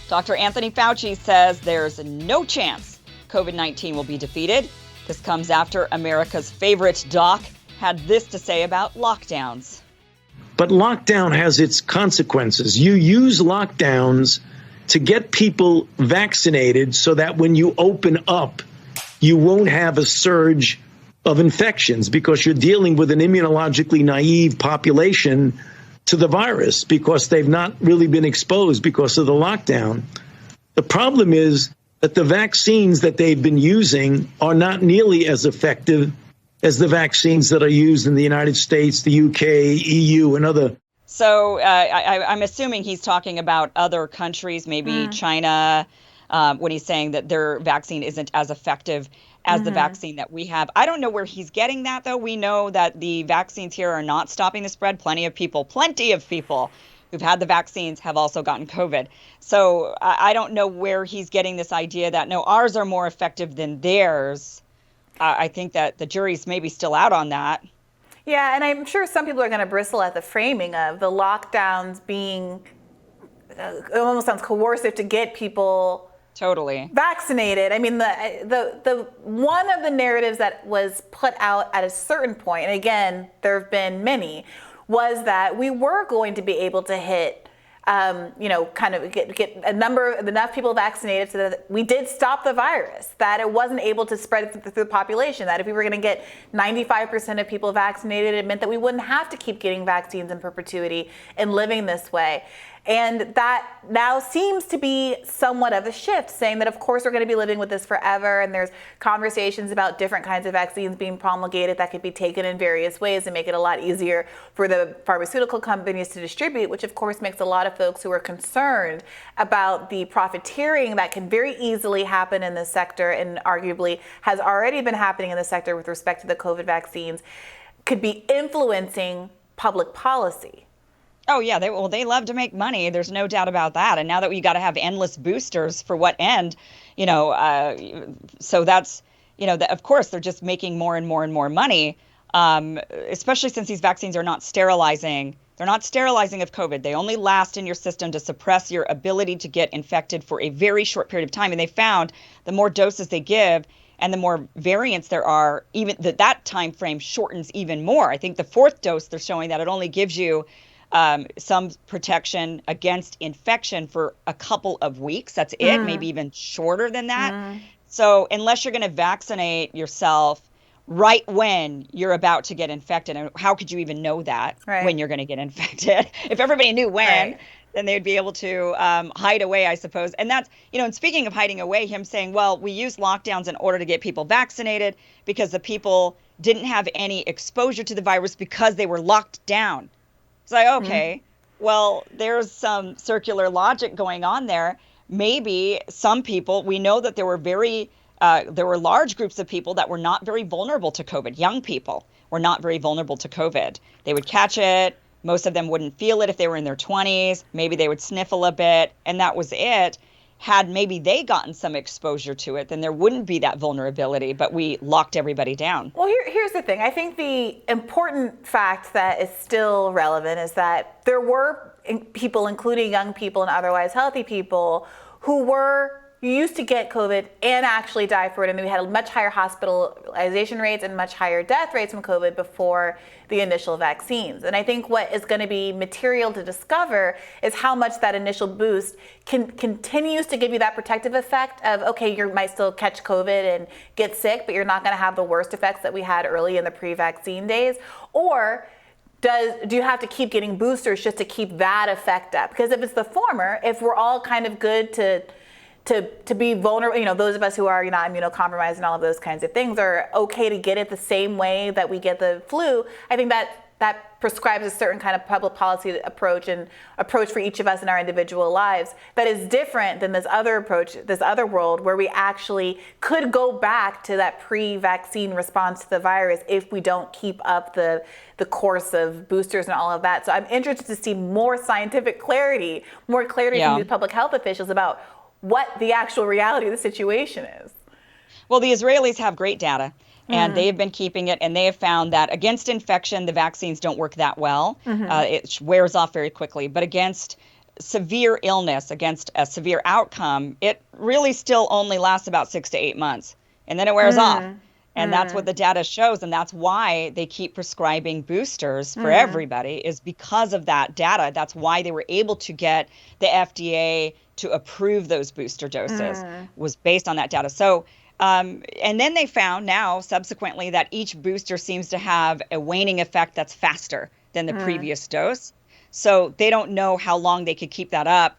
Dr. Anthony Fauci says there's no chance COVID-19 will be defeated. This comes after America's favorite doc had this to say about lockdowns. But lockdown has its consequences. You use lockdowns to get people vaccinated so that when you open up, you won't have a surge of infections because you're dealing with an immunologically naive population to the virus because they've not really been exposed because of the lockdown. The problem is that the vaccines that they've been using are not nearly as effective as the vaccines that are used in the United States, the UK, EU, and other. So I'm assuming he's talking about other countries, maybe China, when he's saying that their vaccine isn't as effective as the vaccine that we have. I don't know where he's getting that, though. We know that the vaccines here are not stopping the spread. Plenty of people who've had the vaccines have also gotten COVID. So I don't know where he's getting this idea that, no, ours are more effective than theirs. I think that the jury's maybe still out on that. Yeah, and I'm sure some people are going to bristle at the framing of the lockdowns being, it almost sounds coercive to get people totally vaccinated. I mean, the one of the narratives that was put out at a certain point, and again, there have been many, was that we were going to be able to hit, kind of get enough people vaccinated so that we did stop the virus, that it wasn't able to spread through the population, that if we were going to get 95% of people vaccinated, it meant that we wouldn't have to keep getting vaccines in perpetuity and living this way. And that now seems to be somewhat of a shift, saying that, of course, we're going to be living with this forever. And there's conversations about different kinds of vaccines being promulgated that could be taken in various ways and make it a lot easier for the pharmaceutical companies to distribute, which, of course, makes a lot of folks who are concerned about the profiteering that can very easily happen in this sector and arguably has already been happening in the sector with respect to the COVID vaccines, could be influencing public policy. Oh, yeah. They love to make money. There's no doubt about that. And now that we got to have endless boosters for what end, so that's, of course, they're just making more and more and more money, especially since these vaccines are not sterilizing. They're not sterilizing of COVID. They only last in your system to suppress your ability to get infected for a very short period of time. And they found the more doses they give and the more variants there are, even that time frame shortens even more. I think the fourth dose, they're showing that it only gives you some protection against infection for a couple of weeks. That's it, maybe even shorter than that. So unless you're going to vaccinate yourself right when you're about to get infected, and how could you even know that when you're going to get infected? If everybody knew when, then they'd be able to hide away, I suppose. And that's, and speaking of hiding away, him saying, well, we use lockdowns in order to get people vaccinated because the people didn't have any exposure to the virus because they were locked down. It's like, okay, well, there's some circular logic going on there. Maybe some people, we know that there were large groups of people that were not very vulnerable to COVID. Young people were not very vulnerable to COVID. They would catch it. Most of them wouldn't feel it if they were in their 20s. Maybe they would sniffle a bit, and that was it. Had maybe they gotten some exposure to it, then there wouldn't be that vulnerability, but we locked everybody down. Well, here's the thing. I think the important fact that is still relevant is that there were people, including young people and otherwise healthy people, who used to get COVID and actually die for it. And we had much higher hospitalization rates and much higher death rates from COVID before the initial vaccines. And I think what is going to be material to discover is how much that initial boost continues to give you that protective effect of, okay, you might still catch COVID and get sick, but you're not going to have the worst effects that we had early in the pre-vaccine days. Or do you have to keep getting boosters just to keep that effect up? Because if it's the former, if we're all kind of good to be vulnerable, those of us who are not immunocompromised and all of those kinds of things are okay to get it the same way that we get the flu. I think that prescribes a certain kind of public policy approach for each of us in our individual lives that is different than this other approach, this other world where we actually could go back to that pre-vaccine response to the virus if we don't keep up the course of boosters and all of that. So I'm interested to see more scientific clarity, from these public health officials about what the actual reality of the situation is. Well, the Israelis have great data, and they have been keeping it, and they have found that against infection, the vaccines don't work that well. It wears off very quickly. But against severe illness against a severe outcome, it really still only lasts about 6 to 8 months, and then it wears off. And that's what the data shows, and that's why they keep prescribing boosters for everybody, is because of that data. That's why they were able to get the FDA to approve those booster doses, was based on that data. So, and then they found now subsequently that each booster seems to have a waning effect that's faster than the previous dose. So they don't know how long they could keep that up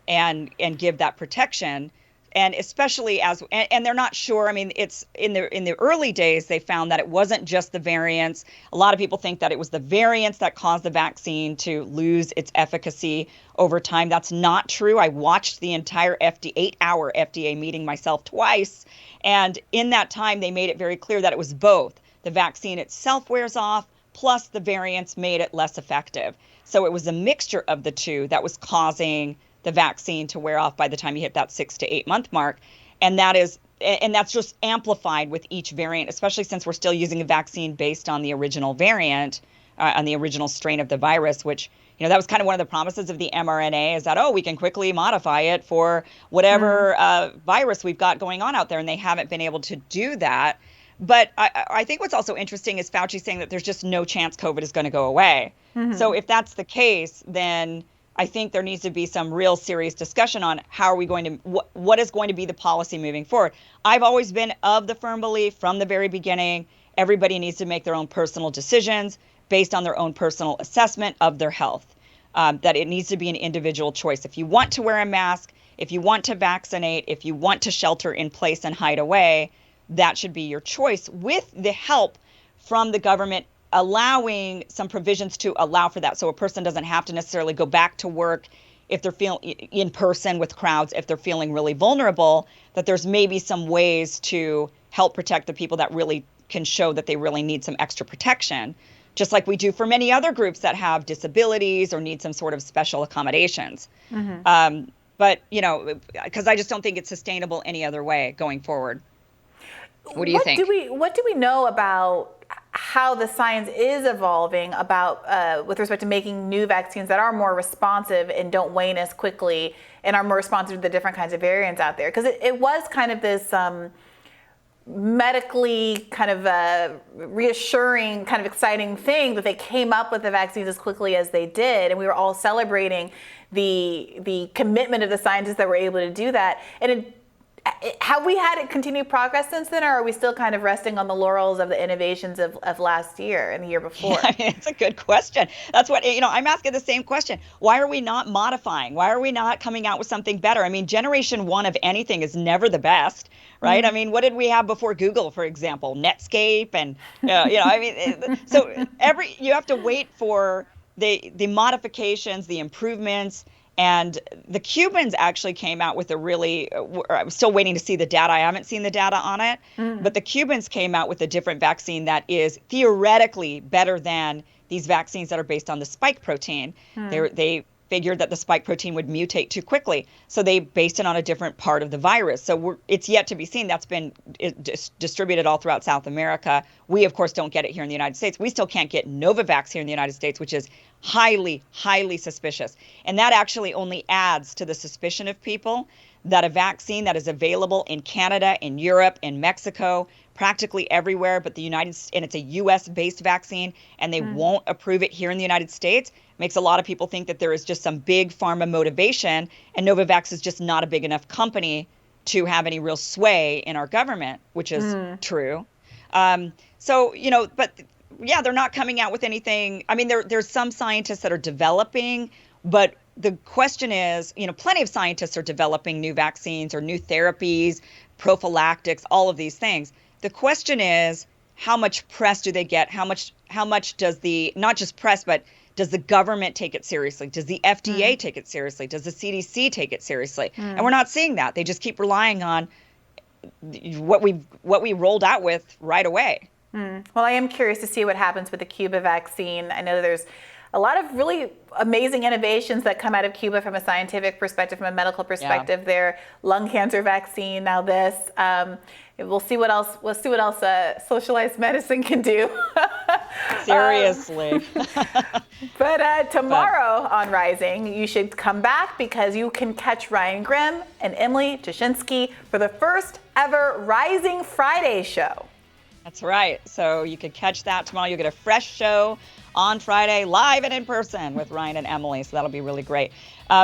and give that protection. And especially and they're not sure. I mean, it's in the early days, they found that it wasn't just the variants. A lot of people think that it was the variants that caused the vaccine to lose its efficacy over time. That's not true. I watched the entire 8-hour FDA meeting myself twice. And in that time, they made it very clear that it was both. The vaccine itself wears off, plus the variants made it less effective. So it was a mixture of the two that was causing the vaccine to wear off by the time you hit that 6 to 8 month mark. And that's just amplified with each variant, especially since we're still using a vaccine based on the original variant, on the original strain of the virus, which, that was kind of one of the promises of the mRNA, is that, we can quickly modify it for whatever virus we've got going on out there. And they haven't been able to do that. But I think what's also interesting is Fauci saying that there's just no chance COVID is going to go away. So if that's the case, then I think there needs to be some real serious discussion on how are we going to, what is going to be the policy moving forward. I've always been of the firm belief from the very beginning, everybody needs to make their own personal decisions based on their own personal assessment of their health, that it needs to be an individual choice. If you want to wear a mask, if you want to vaccinate, if you want to shelter in place and hide away, that should be your choice, with the help from the government allowing some provisions to allow for that. So a person doesn't have to necessarily go back to work if they're feeling in person with crowds, if they're feeling really vulnerable, that there's maybe some ways to help protect the people that really can show that they really need some extra protection, just like we do for many other groups that have disabilities or need some sort of special accommodations. But, because I just don't think it's sustainable any other way going forward. What do you think? What do we know about how the science is evolving about with respect to making new vaccines that are more responsive and don't wane as quickly and are more responsive to the different kinds of variants out there? Because it was kind of this medically kind of reassuring, kind of exciting thing that they came up with the vaccines as quickly as they did, and we were all celebrating the commitment of the scientists that were able to do that. And have we had it continue progress since then, or are we still kind of resting on the laurels of the innovations of last year and the year before? Yeah, it's a good question. That's what, I'm asking the same question. Why are we not modifying? Why are we not coming out with something better? I mean, generation one of anything is never the best, right? I mean, what did we have before Google, for example? Netscape and, so you have to wait for the modifications, the improvements. And the Cubans actually came out with I'm still waiting to see the data. I haven't seen the data on it, but the Cubans came out with a different vaccine that is theoretically better than these vaccines that are based on the spike protein. They figured that the spike protein would mutate too quickly. So they based it on a different part of the virus. So it's yet to be seen. That's been distributed all throughout South America. We, of course, don't get it here in the United States. We still can't get Novavax here in the United States, which is highly, highly suspicious. And that actually only adds to the suspicion of people that a vaccine that is available in Canada, in Europe, in Mexico, practically everywhere, but and it's a U.S.-based vaccine, and they won't approve it here in the United States, makes a lot of people think that there is just some big pharma motivation, and Novavax is just not a big enough company to have any real sway in our government, which is true. But yeah, they're not coming out with anything. I mean, there's some scientists that are developing, but the question is, plenty of scientists are developing new vaccines or new therapies, prophylactics, all of these things. The question is, how much press do they get? How much does not just press, but does the government take it seriously? Does the FDA take it seriously? Does the CDC take it seriously? And we're not seeing that. They just keep relying on what we rolled out with right away. Well, I am curious to see what happens with the Cuba vaccine. I know there's a lot of really amazing innovations that come out of Cuba from a scientific perspective, from a medical perspective. Yeah. Their lung cancer vaccine, now this. We'll see what else socialized medicine can do. Seriously. But tomorrow on Rising, you should come back because you can catch Ryan Grimm and Emily Jashinsky for the first ever Rising Friday show. That's right. So you could catch that tomorrow. You'll get a fresh show on Friday, live and in person with Ryan and Emily. So that'll be really great.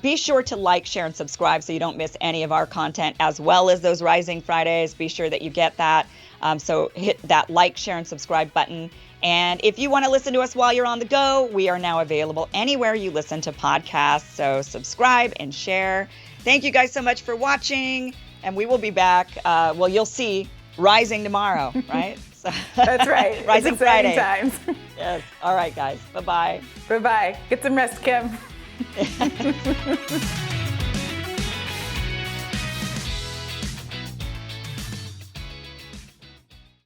Be sure to like, share, and subscribe so you don't miss any of our content, as well as those Rising Fridays. Be sure that you get that. So hit that like, share, and subscribe button. And if you want to listen to us while you're on the go, we are now available anywhere you listen to podcasts. So subscribe and share. Thank you guys so much for watching. And we will be back. Well, you'll see Rising tomorrow, right? So, that's right. Rising Friday. Times. Yes. All right, guys. Bye-bye. Bye-bye. Get some rest, Kim.